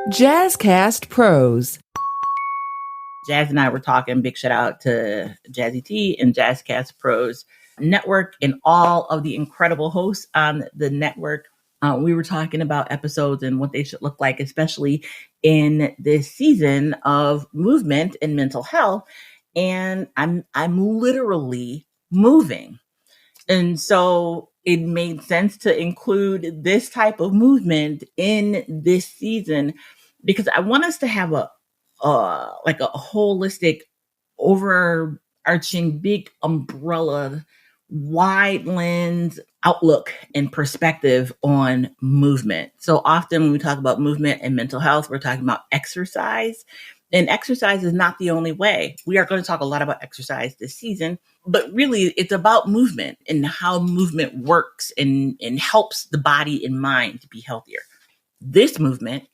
Jazzcast Pros. Jazz and I were talking, big shout out to Jazzy T and Jazzcast Pros network and all of the incredible hosts on the network. We were talking about episodes and what they should look like, especially in this season of movement and mental health. And I'm literally moving. And so it made sense to include this type of movement in this season because I want us to have a holistic, overarching, big umbrella, wide lens outlook and perspective on movement. So often when we talk about movement and mental health, we're talking about exercise. And exercise is not the only way. We are going to talk a lot about exercise this season, but really it's about movement and how movement works and helps the body and mind to be healthier. This movement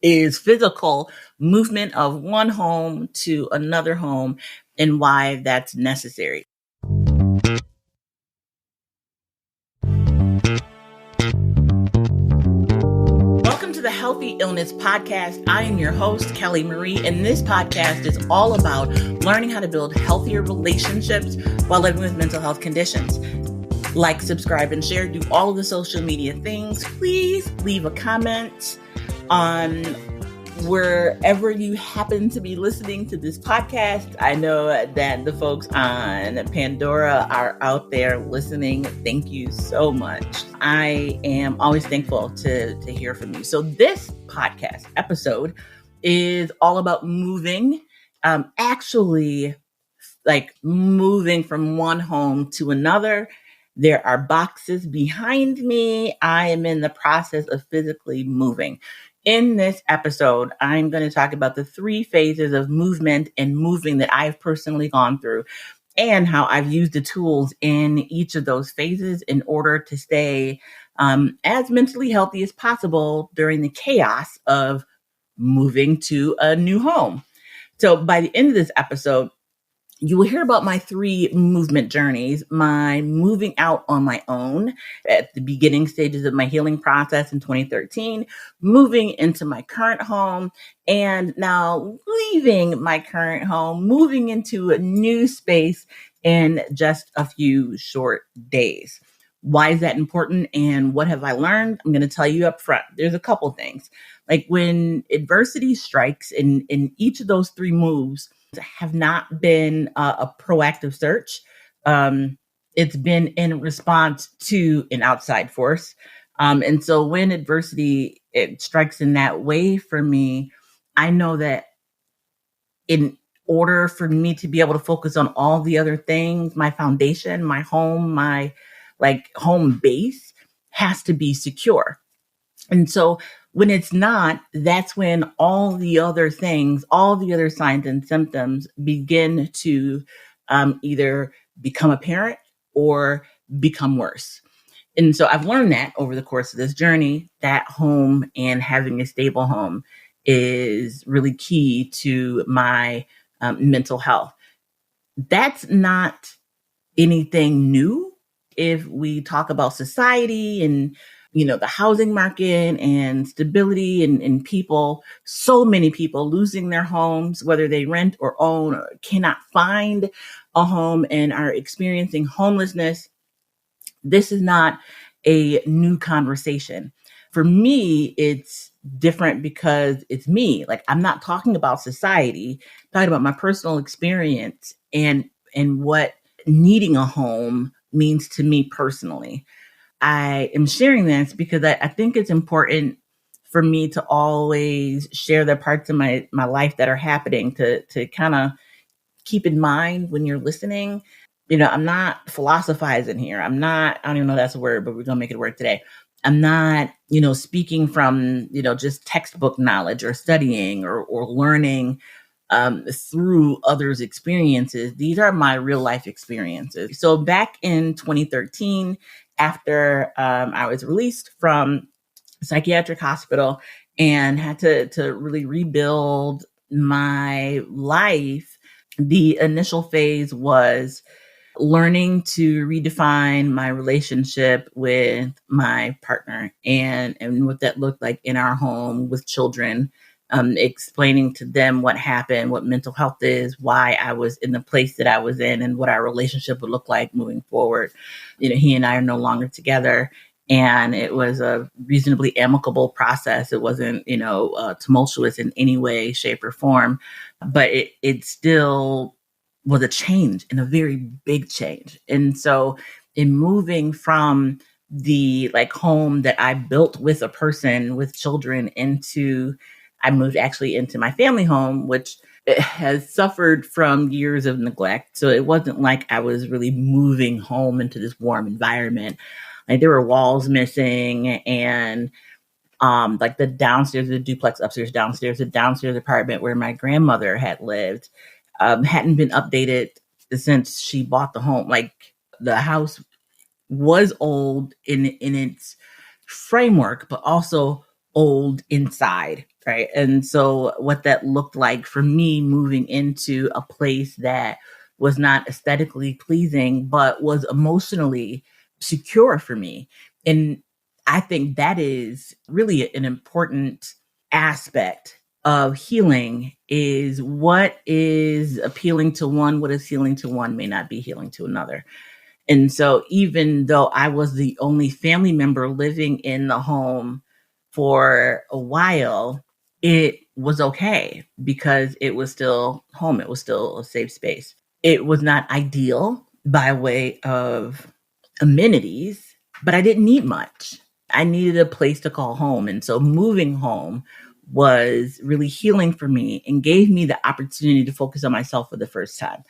is physical movement of one home to another home and why that's necessary. Welcome to the Healthy Illness Podcast. I am your host, Kelly Marie, and this podcast is all about learning how to build healthier relationships while living with mental health conditions. Like, subscribe, and share. Do all of the social media things. Please leave a comment on wherever you happen to be listening to this podcast. I know that the folks on Pandora are out there listening. Thank you so much. I am always thankful to hear from you. So this podcast episode is all about moving, actually like moving from one home to another. There are boxes behind me. I am in the process of physically moving. In this episode, I'm going to talk about the 3 phases of movement and moving that I've personally gone through and how I've used the tools in each of those phases in order to stay as mentally healthy as possible during the chaos of moving to a new home. So by the end of this episode, you will hear about my 3 movement journeys, my moving out on my own at the beginning stages of my healing process in 2013, moving into my current home, and now leaving my current home, moving into a new space in just a few short days. Why is that important and what have I learned? I'm going to tell you up front. There's a couple things. Like when adversity strikes in each of those 3 moves, have not been a proactive search. It's been in response to an outside force. And so when adversity it strikes in that way for me, I know that in order for me to be able to focus on all the other things, my foundation, my home, my home base has to be secure. And so when it's not, that's when all the other things, all the other signs and symptoms begin to either become apparent or become worse. And so I've learned that over the course of this journey, that home and having a stable home is really key to my mental health. That's not anything new. If we talk about society and the housing market and stability and people, so many people losing their homes, whether they rent or own or cannot find a home and are experiencing homelessness. This is not a new conversation. For me, it's different because it's me. Like I'm not talking about society, I'm talking about my personal experience and what needing a home means to me personally. I am sharing this because I think it's important for me to always share the parts of my life that are happening to kind of keep in mind when you're listening. I'm not philosophizing here. I don't even know if that's a word, but we're going to make it work today. I'm not, speaking from, just textbook knowledge or studying or learning through others' experiences. These are my real life experiences. So back in 2013, after I was released from a psychiatric hospital and had to really rebuild my life, the initial phase was learning to redefine my relationship with my partner and what that looked like in our home with children, explaining to them what happened, what mental health is, why I was in the place that I was in, and what our relationship would look like moving forward. He and I are no longer together. And it was a reasonably amicable process. It wasn't, tumultuous in any way, shape, or form, but it still was a change, and a very big change. And so in moving from the home that I built with a person with children I moved actually into my family home, which has suffered from years of neglect. So it wasn't like I was really moving home into this warm environment. Like there were walls missing, and the downstairs, the duplex upstairs, downstairs, the downstairs apartment where my grandmother had lived, hadn't been updated since she bought the home. Like the house was old in its framework, but also old inside, right? And so what that looked like for me moving into a place that was not aesthetically pleasing, but was emotionally secure for me. And I think that is really an important aspect of healing, is what is appealing to one, what is healing to one may not be healing to another. And so even though I was the only family member living in the home for a while, it was okay because it was still home. It was still a safe space. It was not ideal by way of amenities, but I didn't need much. I needed a place to call home. And so moving home was really healing for me and gave me the opportunity to focus on myself for the first time.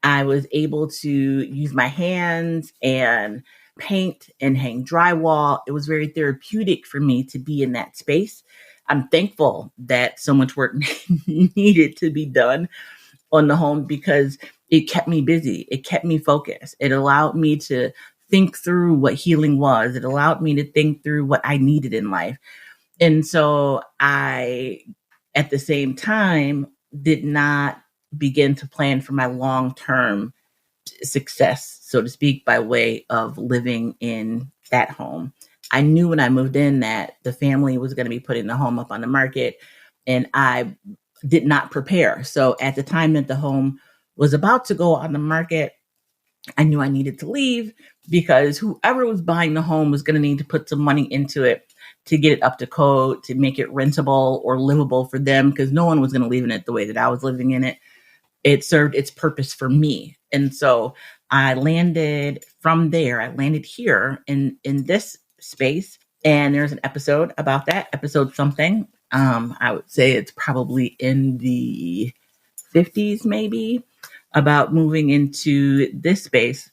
I was able to use my hands and paint and hang drywall. It was very therapeutic for me to be in that space. I'm thankful that so much work needed to be done on the home because it kept me busy. It kept me focused. It allowed me to think through what healing was. It allowed me to think through what I needed in life. And so I, at the same time, did not begin to plan for my long-term success, so to speak, by way of living in that home. I knew when I moved in that the family was going to be putting the home up on the market, and I did not prepare. So at the time that the home was about to go on the market, I knew I needed to leave because whoever was buying the home was going to need to put some money into it to get it up to code, to make it rentable or livable for them, because no one was going to live in it the way that I was living in it. It served its purpose for me. And so I landed from there. I landed here in this space. And there's an episode about that, episode something. I would say it's probably in the 50s, maybe, about moving into this space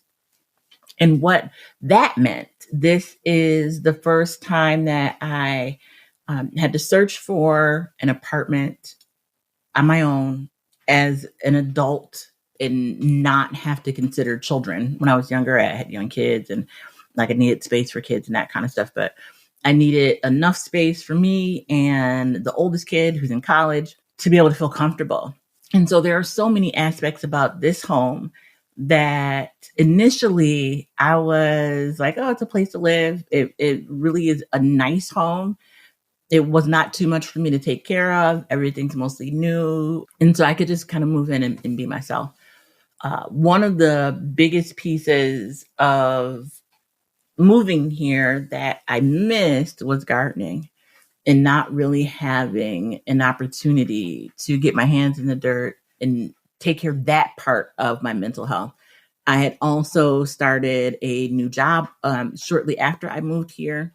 and what that meant. This is the first time that I had to search for an apartment on my own as an adult and not have to consider children. When I was younger, I had young kids and I needed space for kids and that kind of stuff. But I needed enough space for me and the oldest kid who's in college to be able to feel comfortable. And so there are so many aspects about this home that initially I was like, oh, it's a place to live. It really is a nice home. It was not too much for me to take care of. Everything's mostly new. And so I could just kind of move in and be myself. One of the biggest pieces of moving here that I missed was gardening and not really having an opportunity to get my hands in the dirt and take care of that part of my mental health. I had also started a new job shortly after I moved here.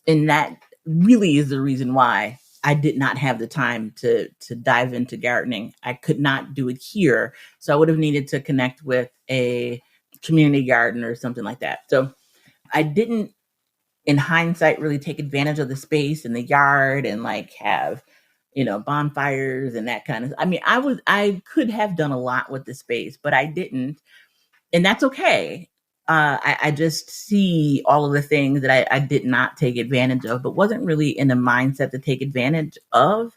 And that really is the reason why I did not have the time to dive into gardening. I could not do it here. So I would have needed to connect with a community garden or something like that. So I didn't, in hindsight, really take advantage of the space in the yard and have, bonfires and that kind of, I could have done a lot with the space, but I didn't. And that's okay. I just see all of the things that I did not take advantage of, but wasn't really in the mindset to take advantage of.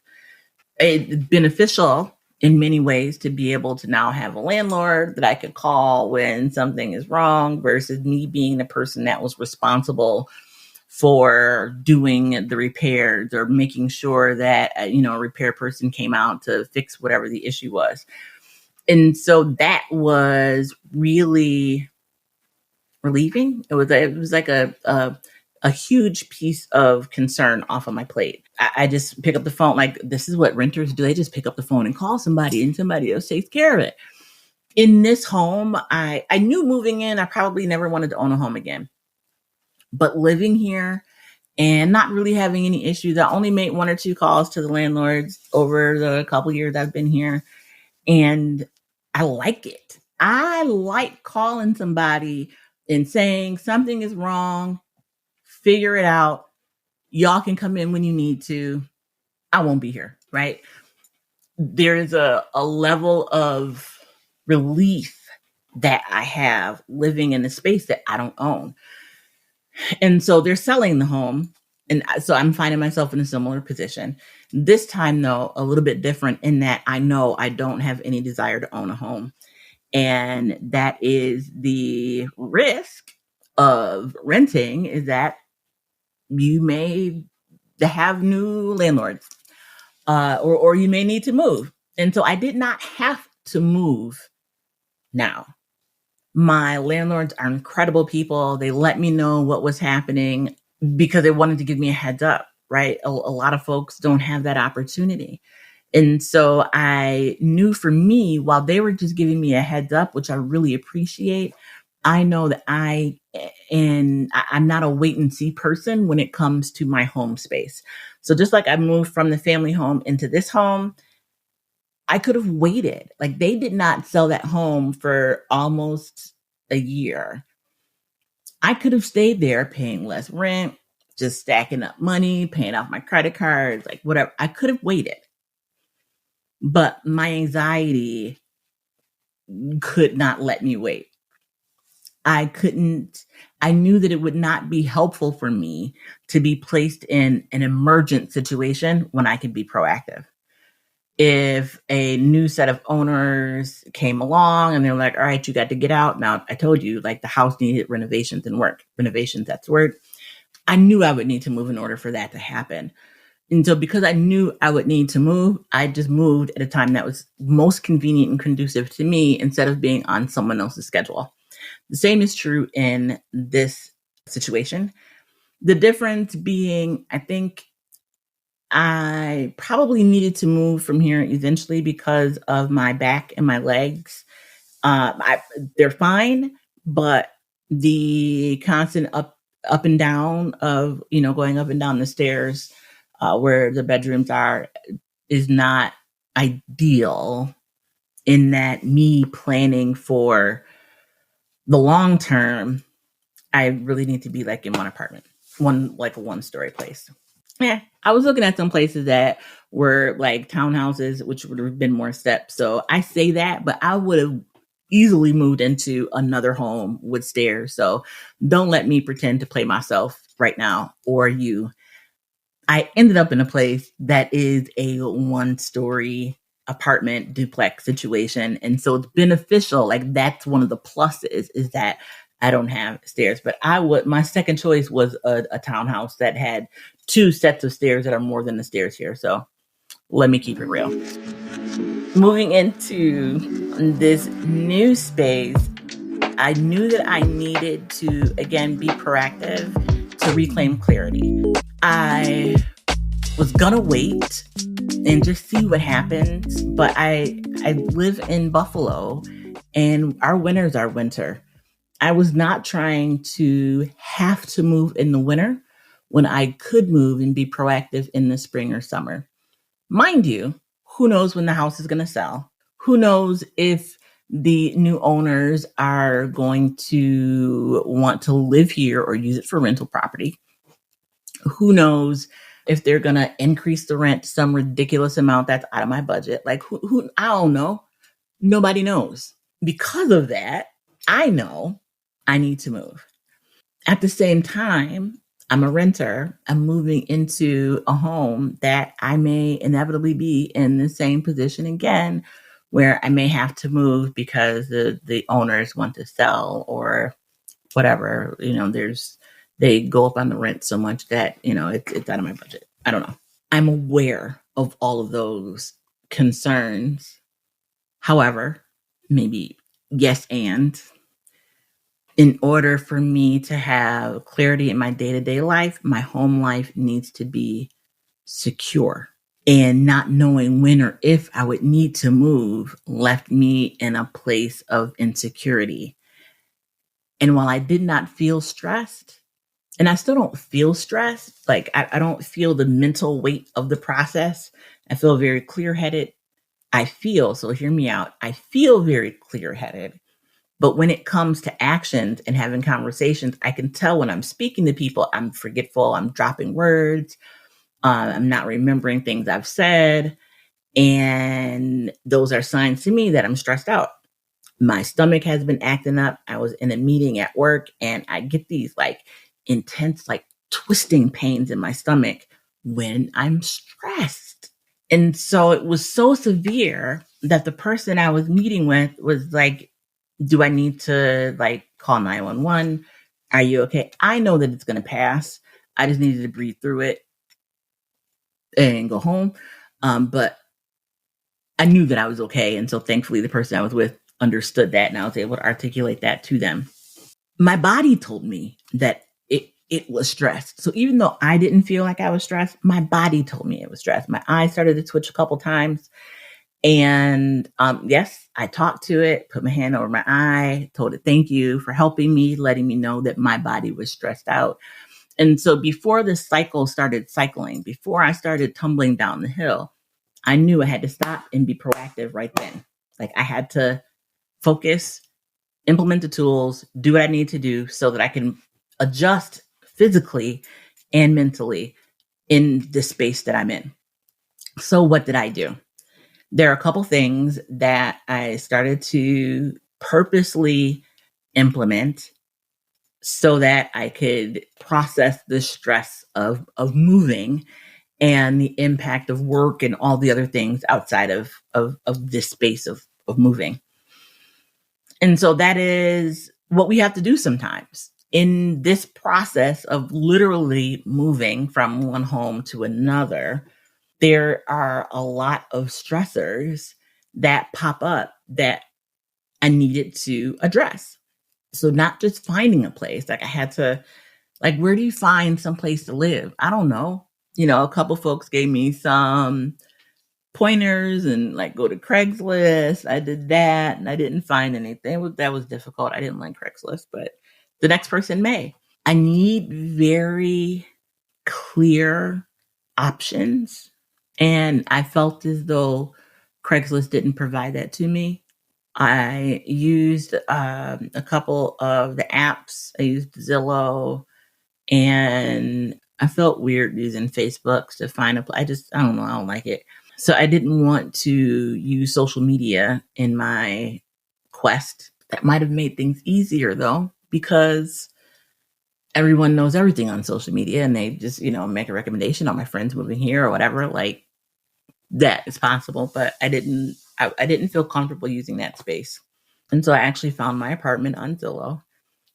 It's beneficial in many ways to be able to now have a landlord that I could call when something is wrong versus me being the person that was responsible for doing the repairs or making sure that, a repair person came out to fix whatever the issue was. And so that was really relieving. It was like a huge piece of concern off of my plate. I just pick up the phone. Like, this is what renters do. They just pick up the phone and call somebody and somebody else takes care of it. In this home, I knew moving in, I probably never wanted to own a home again. But living here and not really having any issues, I only made 1 or 2 calls to the landlords over the couple years I've been here. And I like it. I like calling somebody and saying something is wrong, figure it out. Y'all can come in when you need to. I won't be here, right? There is a level of relief that I have living in a space that I don't own. And so they're selling the home. And so I'm finding myself in a similar position. This time, though, a little bit different in that I know I don't have any desire to own a home. And that is the risk of renting, is that you may have new landlords, or you may need to move. And so I did not have to move now. My landlords are incredible people. They let me know what was happening because they wanted to give me a heads up, right? A lot of folks don't have that opportunity. And so I knew for me, while they were just giving me a heads up, which I really appreciate, I know that I'm not a wait and see person when it comes to my home space. So just like I moved from the family home into this home, I could have waited. Like, they did not sell that home for almost a year. I could have stayed there paying less rent, just stacking up money, paying off my credit cards, like whatever. I could have waited. But my anxiety could not let me wait. I knew that it would not be helpful for me to be placed in an emergent situation when I could be proactive. If a new set of owners came along and they're like, all right, you got to get out. Now, I told you, like, the house needed renovations and work. Renovations, that's the word. I knew I would need to move in order for that to happen. And so because I knew I would need to move, I just moved at a time that was most convenient and conducive to me instead of being on someone else's schedule. The same is true in this situation. The difference being, I think I probably needed to move from here eventually because of my back and my legs. They're fine, but the constant up and down of, going up and down the stairs where the bedrooms are is not ideal, in that me planning for the long term, I really need to be like in one apartment, a 1-story place. Yeah, I was looking at some places that were like townhouses, which would have been more steps. So I say that, but I would have easily moved into another home with stairs. So don't let me pretend to play myself right now, or you. I ended up in a place that is a 1-story apartment duplex situation. And so it's beneficial. Like, that's one of the pluses, is that I don't have stairs. But my second choice was a townhouse that had 2 sets of stairs that are more than the stairs here. So let me keep it real. Moving into this new space, I knew that I needed to, again, be proactive to reclaim clarity. I was gonna wait and just see what happens, but I live in Buffalo, and our winters are winter. I was not trying to have to move in the winter when I could move and be proactive in the spring or summer. Mind you, who knows when the house is going to sell? Who knows if the new owners are going to want to live here or use it for rental property? Who knows if they're going to increase the rent some ridiculous amount that's out of my budget? Like, who I don't know. Nobody knows. Because of that, I know I need to move. At the same time, I'm a renter. I'm moving into a home that I may inevitably be in the same position again, where I may have to move because the owners want to sell or whatever. They go up on the rent so much that, it's out of my budget. I don't know. I'm aware of all of those concerns. However, maybe yes, and in order for me to have clarity in my day-to-day life, my home life needs to be secure. And not knowing when or if I would need to move left me in a place of insecurity. And while I did not feel stressed, and I still don't feel stressed, like I don't feel the mental weight of the process. I feel very clear-headed. So hear me out, I feel very clear-headed. But when it comes to actions and having conversations, I can tell when I'm speaking to people, I'm forgetful, I'm dropping words, I'm not remembering things I've said. And those are signs to me that I'm stressed out. My stomach has been acting up. I was in a meeting at work and I get these like intense, like twisting pains in my stomach when I'm stressed. And so it was so severe that the person I was meeting with was like, do I need to like call 911? Are you okay? I know that it's going to pass. I just needed to breathe through it and go home. But I knew that I was okay. And so thankfully the person I was with understood that and I was able to articulate that to them. My body told me that it was stressed. So even though I didn't feel like I was stressed, my body told me it was stressed. My eyes started to twitch a couple times. And yes, I talked to it, put my hand over my eye, told it thank you for helping me, letting me know that my body was stressed out. And so before the cycle started cycling, before I started tumbling down the hill, I knew I had to stop and be proactive right then. Like I had to focus, implement the tools, do what I need to do so that I can adjust physically and mentally in the space that I'm in. So what did I do? There are a couple things that I started to purposely implement so that I could process the stress of moving and the impact of work and all the other things outside of this space of moving. And so that is what we have to do sometimes in this process of literally moving from one home to another. There are a lot of stressors that pop up that I needed to address. So not just finding a place, like I had to, like, where do you find some place to live? I don't know. A couple folks gave me some pointers and like go to Craigslist. I did that and I didn't find anything. That was difficult. I didn't like Craigslist, but the next person may. I need very clear options. And I felt as though Craigslist didn't provide that to me. I used a couple of the apps. I used Zillow, and I felt weird using Facebook to find I don't know. I don't like it. So I didn't want to use social media in my quest. That might have made things easier though, because everyone knows everything on social media and they just, make a recommendation on my friends moving here or whatever. Like that is possible, but I didn't feel comfortable using that space. And so I actually found my apartment on Zillow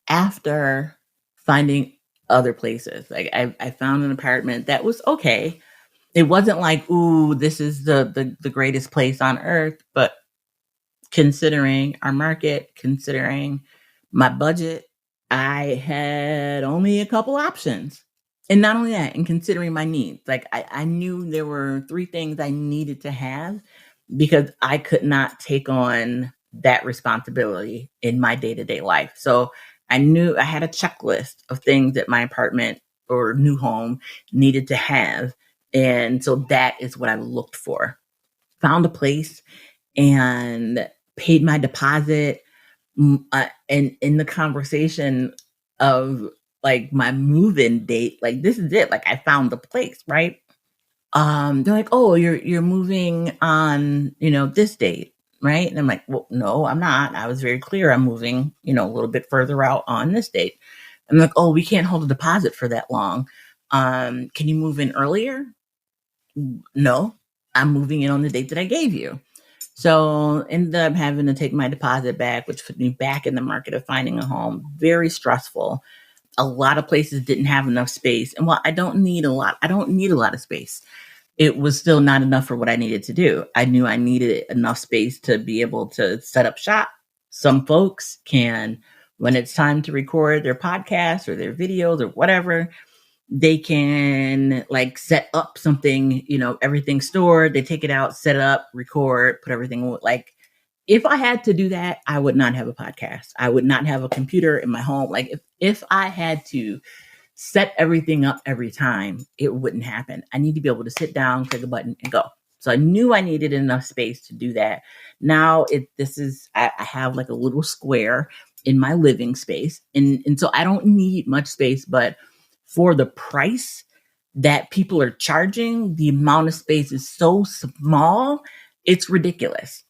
after finding other places. Like I found an apartment that was okay. It wasn't like, ooh, this is the greatest place on earth, but considering our market, considering my budget, I had only a couple options. And not only that, and considering my needs, like I knew there were 3 things I needed to have because I could not take on that responsibility in my day-to-day life. So I knew I had a checklist of things that my apartment or new home needed to have. And so that is what I looked for. Found a place and paid my deposit. And in the conversation of like my move-in date, like this is it. Like I found the place, right? They're like, oh, you're moving on, this date, right? And I'm like, well, no, I'm not. I was very clear. I'm moving, a little bit further out on this date. I'm like, oh, we can't hold a deposit for that long. Can you move in earlier? No, I'm moving in on the date that I gave you. So ended up having to take my deposit back, which put me back in the market of finding a home. Very stressful. A lot of places didn't have enough space. And while I don't need a lot of space. It was still not enough for what I needed to do. I knew I needed enough space to be able to set up shop. Some folks can, when it's time to record their podcasts or their videos or whatever, they can like set up something, everything stored, they take it out, set it up, record, put everything like, if I had to do that, I would not have a podcast. I would not have a computer in my home. Like if I had to set everything up every time, it wouldn't happen. I need to be able to sit down, click a button and go. So I knew I needed enough space to do that. Now I have like a little square in my living space. And so I don't need much space, but for the price that people are charging, the amount of space is so small, it's ridiculous.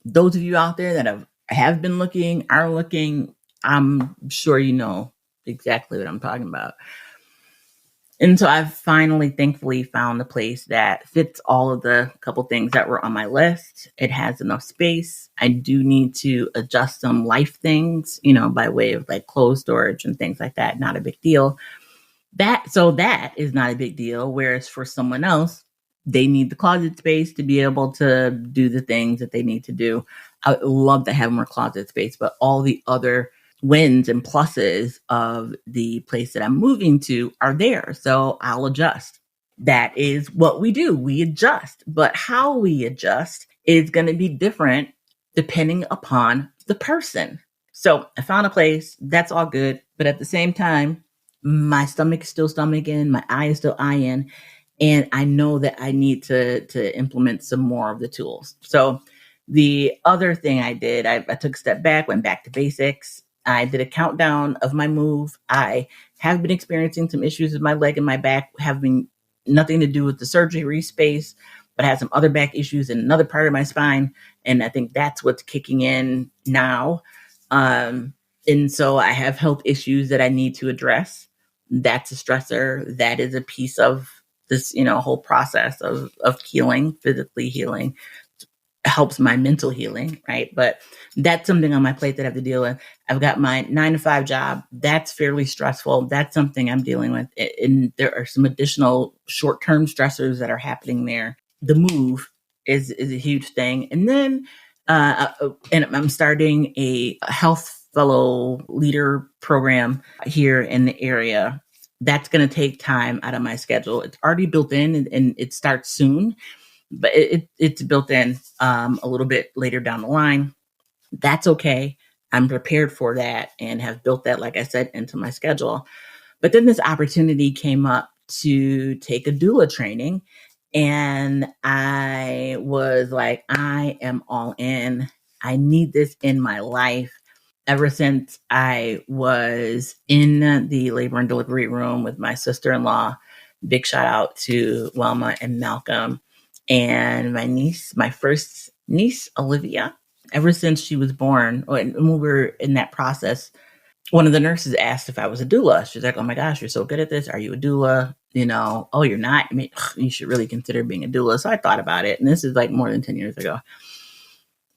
Those of you out there that have been looking, are looking, I'm sure you know exactly what I'm talking about. And so I've finally, thankfully, found a place that fits all of the couple things that were on my list. It has enough space. I do need to adjust some life things, by way of like clothes storage and things like that. Not a big deal. That is not a big deal. Whereas for someone else, they need the closet space to be able to do the things that they need to do. I would love to have more closet space, but all the other wins and pluses of the place that I'm moving to are there. So I'll adjust. That is what we do. We adjust, but how we adjust is going to be different depending upon the person. So I found a place, that's all good. But at the same time, my stomach is still stomaching, my eye is still eyeing, and I know that I need to implement some more of the tools. So the other thing I did, I took a step back, went back to basics. I did a countdown of my move. I have been experiencing some issues with my leg and my back, having nothing to do with the surgery space, but I had some other back issues in another part of my spine. And I think that's what's kicking in now. And so I have health issues that I need to address. That's a stressor. That is a piece of this, whole process of healing, physically healing. Helps my mental healing, right? But that's something on my plate that I have to deal with. I've got my 9-to-5 job. That's fairly stressful. That's something I'm dealing with. And there are some additional short-term stressors that are happening there. The move is a huge thing. And then and I'm starting a health fellow leader program here in the area. That's going to take time out of my schedule. It's already built in and it starts soon. But it's built in a little bit later down the line. That's okay. I'm prepared for that and have built that, like I said, into my schedule. But then this opportunity came up to take a doula training. And I was like, I am all in. I need this in my life. Ever since I was in the labor and delivery room with my sister-in-law, big shout out to Wilma and Malcolm. And my first niece, Olivia, ever since she was born, when we were in that process, one of the nurses asked if I was a doula. She's like, oh my gosh, you're so good at this. Are you a doula? Oh, you're not. I mean, you should really consider being a doula. So I thought about it. And this is like more than 10 years ago.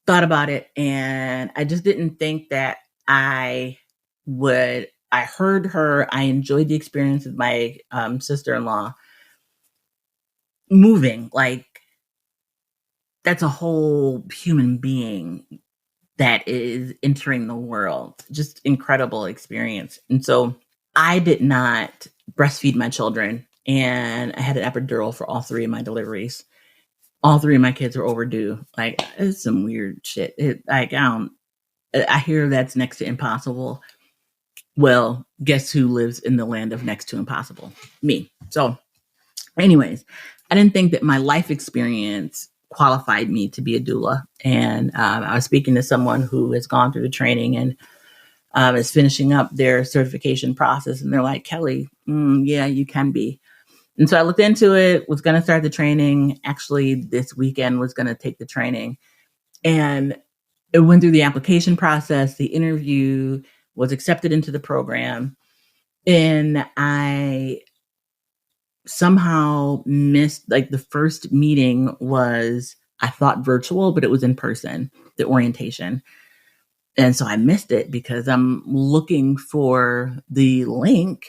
Thought about it. And I just didn't think that I would. I heard her. I enjoyed the experience with my sister-in-law. Moving, like, that's a whole human being that is entering the world. Just incredible experience. And so I did not breastfeed my children, and I had an epidural for all 3 of my deliveries. All 3 of my kids were overdue. Like, it's some weird shit. I hear that's next to impossible. Well, guess who lives in the land of next to impossible? Me. So anyways, I didn't think that my life experience qualified me to be a doula. And I was speaking to someone who has gone through the training and is finishing up their certification process. And they're like, Kelly, yeah, you can be. And so I looked into it, was going to start the training. Actually, this weekend was going to take the training. And it went through the application process, the interview, was accepted into the program, and I somehow missed, like, the first meeting was, I thought virtual, but it was in person, the orientation. And so I missed it because I'm looking for the link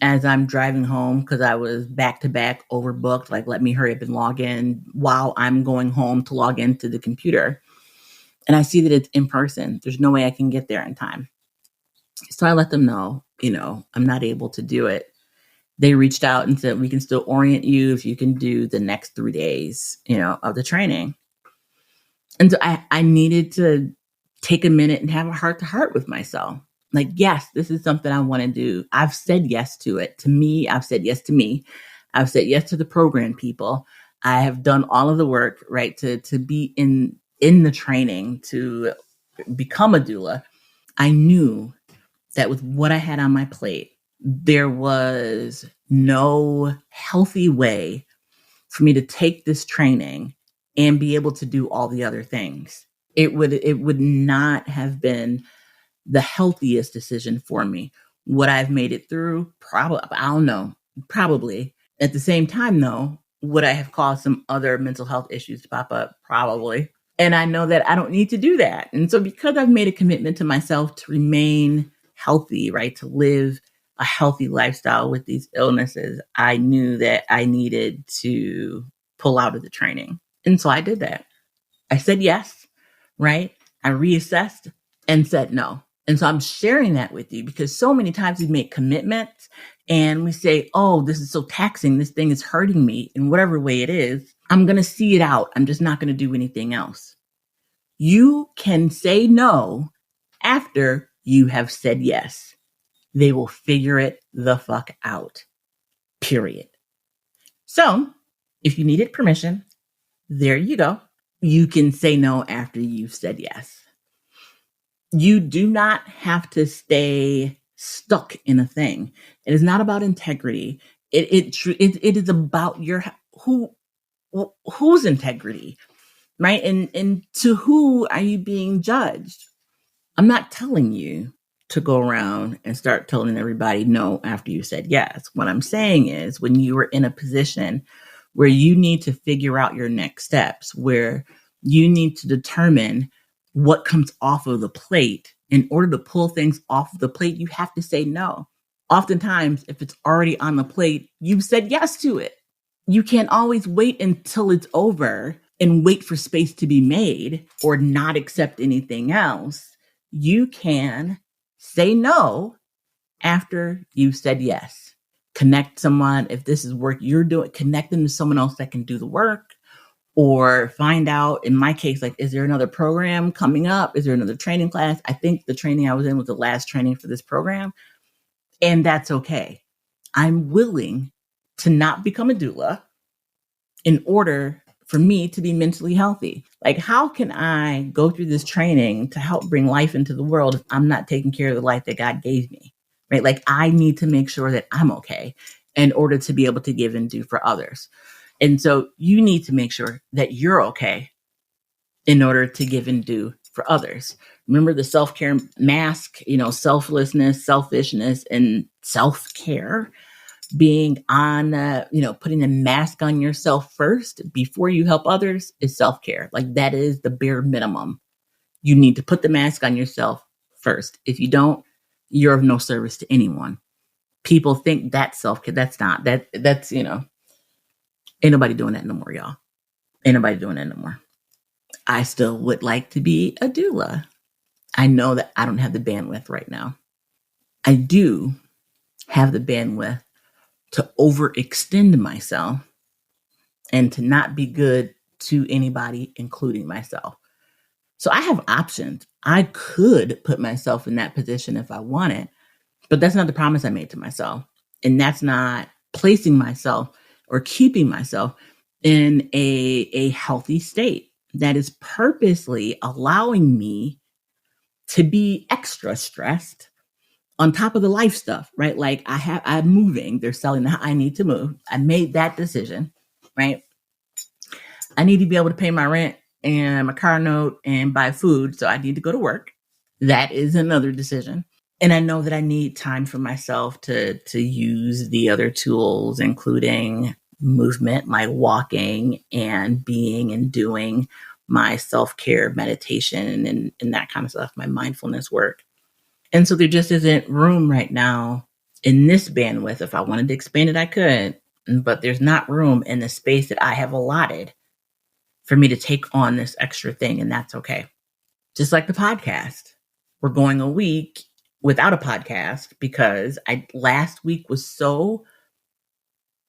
as I'm driving home because I was back to back overbooked. Like, let me hurry up and log in while I'm going home to log into the computer. And I see that it's in person. There's no way I can get there in time. So I let them know, I'm not able to do it. They reached out and said, we can still orient you if you can do the next 3 days, of the training. And so I needed to take a minute and have a heart to heart with myself. Like, yes, this is something I want to do. I've said yes to it. To me, I've said yes to me. I've said yes to the program people. I have done all of the work, right, to be in the training, to become a doula. I knew that with what I had on my plate, there was no healthy way for me to take this training and be able to do all the other things. It would not have been the healthiest decision for me. Would I have made it through? Probably. I don't know. Probably. At the same time, though, would I have caused some other mental health issues to pop up? Probably. And I know that I don't need to do that. And so because I've made a commitment to myself to remain healthy, right, to live a healthy lifestyle with these illnesses, I knew that I needed to pull out of the training. And so I did that. I said yes, right? I reassessed and said no. And so I'm sharing that with you because so many times we make commitments and we say, oh, this is so taxing. This thing is hurting me in whatever way it is. I'm going to see it out. I'm just not going to do anything else. You can say no after you have said yes. They will figure it the fuck out. Period. So if you needed permission, there you go. You can say no after you've said yes. You do not have to stay stuck in a thing. It is not about integrity. It is about whose integrity, right? And to who are you being judged? I'm not telling you to go around and start telling everybody no after you said yes. What I'm saying is when you are in a position where you need to figure out your next steps, where you need to determine what comes off of the plate, in order to pull things off of the plate, you have to say no. Oftentimes, if it's already on the plate, you've said yes to it. You can't always wait until it's over and wait for space to be made or not accept anything else. You can say no after you've said yes. Connect someone. If this is work you're doing, connect them to someone else that can do the work, or find out, in my case, like, is there another program coming up? Is there another training class? I think the training I was in was the last training for this program, and that's okay. I'm willing to not become a doula in order for me to be mentally healthy. Like, how can I go through this training to help bring life into the world if I'm not taking care of the life that God gave me, right? Like, I need to make sure that I'm okay in order to be able to give and do for others. And so you need to make sure that you're okay in order to give and do for others. Remember the self-care mask, selflessness, selfishness, and self-care being on, putting a mask on yourself first before you help others is self-care. Like, that is the bare minimum. You need to put the mask on yourself first. If you don't, you're of no service to anyone. People think that's self-care. That's not. That's ain't nobody doing that no more, y'all. Ain't nobody doing that no more. I still would like to be a doula. I know that I don't have the bandwidth right now. I do have the bandwidth to overextend myself and to not be good to anybody, including myself. So I have options. I could put myself in that position if I wanted, but that's not the promise I made to myself. And that's not placing myself or keeping myself in a healthy state that is purposely allowing me to be extra stressed on top of the life stuff, right? Like, I'm moving, they're selling the house, I need to move. I made that decision, right? I need to be able to pay my rent and my car note and buy food. So I need to go to work. That is another decision. And I know that I need time for myself to use the other tools, including movement, like walking and being and doing my self-care meditation and that kind of stuff, my mindfulness work. And so there just isn't room right now in this bandwidth. If I wanted to expand it, I could, but there's not room in the space that I have allotted for me to take on this extra thing. And that's okay. Just like the podcast, we're going a week without a podcast because last week was so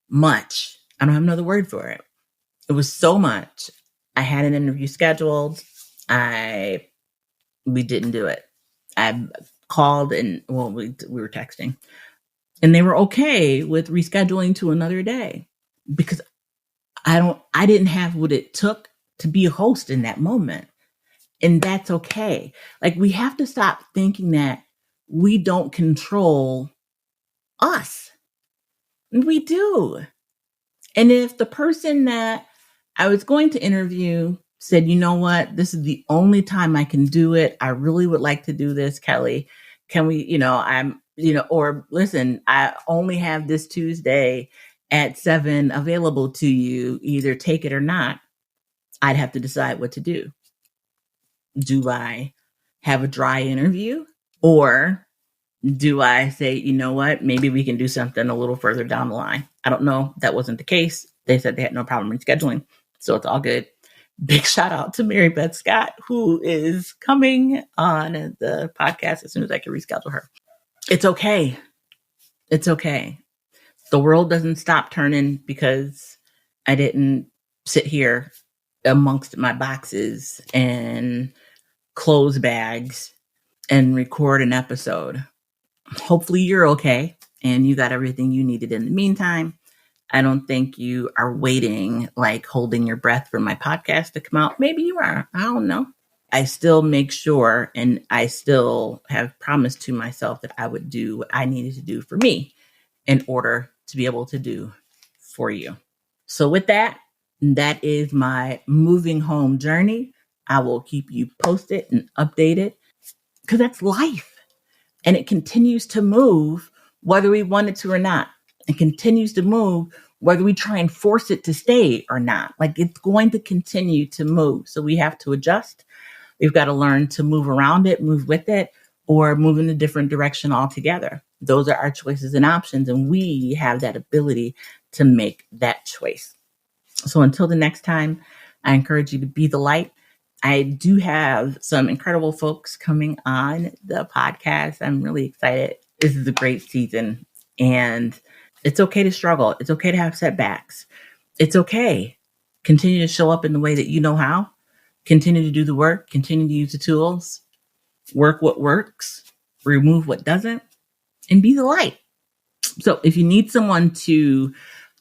much. I don't have another word for it. It was so much. I had an interview scheduled. We didn't do it. I called and we were texting, and they were okay with rescheduling to another day because I didn't have what it took to be a host in that moment. And that's okay. Like, we have to stop thinking that we don't control us. We do. And if the person that I was going to interview said, you know what, this is the only time I can do it. I really would like to do this, Kelly. Can we, or listen, I only have this Tuesday at 7 available to you. Either take it or not. I'd have to decide what to do. Do I have a dry interview, or do I say, you know what, maybe we can do something a little further down the line? I don't know. That wasn't the case. They said they had no problem rescheduling, so it's all good. Big shout out to Mary Beth Scott, who is coming on the podcast as soon as I can reschedule her. It's okay. It's okay. The world doesn't stop turning because I didn't sit here amongst my boxes and clothes bags and record an episode. Hopefully you're okay and you got everything you needed in the meantime. I don't think you are waiting, like holding your breath for my podcast to come out. Maybe you are. I don't know. I still make sure, and I still have promised to myself that I would do what I needed to do for me in order to be able to do for you. So with that is my moving home journey. I will keep you posted and updated because that's life. And it continues to move whether we want it to or not. It continues to move whether we try and force it to stay or not. Like, it's going to continue to move. So we have to adjust. We've got to learn to move around it, move with it, or move in a different direction altogether. Those are our choices and options. And we have that ability to make that choice. So until the next time, I encourage you to be the light. I do have some incredible folks coming on the podcast. I'm really excited. This is a great season, and it's okay to struggle. It's okay to have setbacks. It's okay. Continue to show up in the way that you know how. Continue to do the work. Continue to use the tools. Work what works. Remove what doesn't. And be the light. So if you need someone to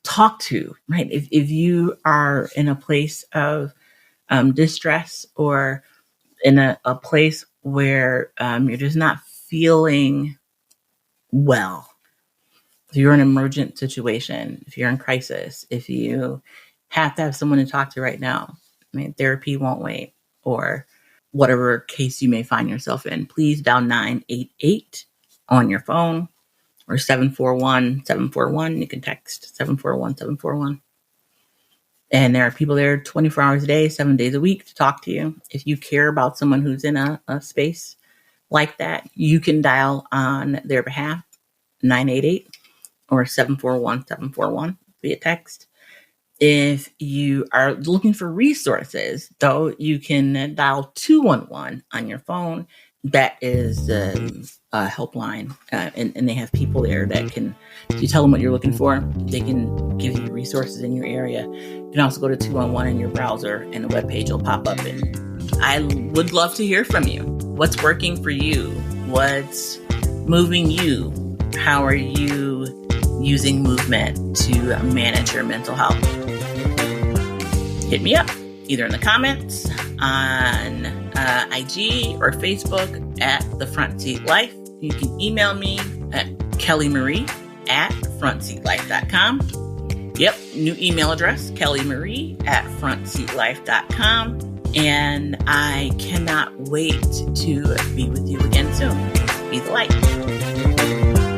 talk to, right? If you are in a place of distress, or in a place where you're just not feeling well, if you're in an emergent situation, if you're in crisis, if you have to have someone to talk to right now, I mean, therapy won't wait, or whatever case you may find yourself in, please dial 988 on your phone, or 741-741. You can text 741-741. And there are people there 24 hours a day, 7 days a week to talk to you. If you care about someone who's in a space like that, you can dial on their behalf, 988 or 741-741 via text. If you are looking for resources, though, you can dial 211 on your phone. That is a helpline, and they have people there that can, if you tell them what you're looking for, they can give you resources in your area. You can also go to 211 in your browser, and a webpage will pop up. And I would love to hear from you. What's working for you? What's moving you? How are you using movement to manage your mental health? Hit me up, either in the comments on IG or Facebook at The Front Seat Life. You can email me at kellymarie@frontseatlife.com. Yep, new email address, kellymarie@frontseatlife.com. And I cannot wait to be with you again soon. be the light.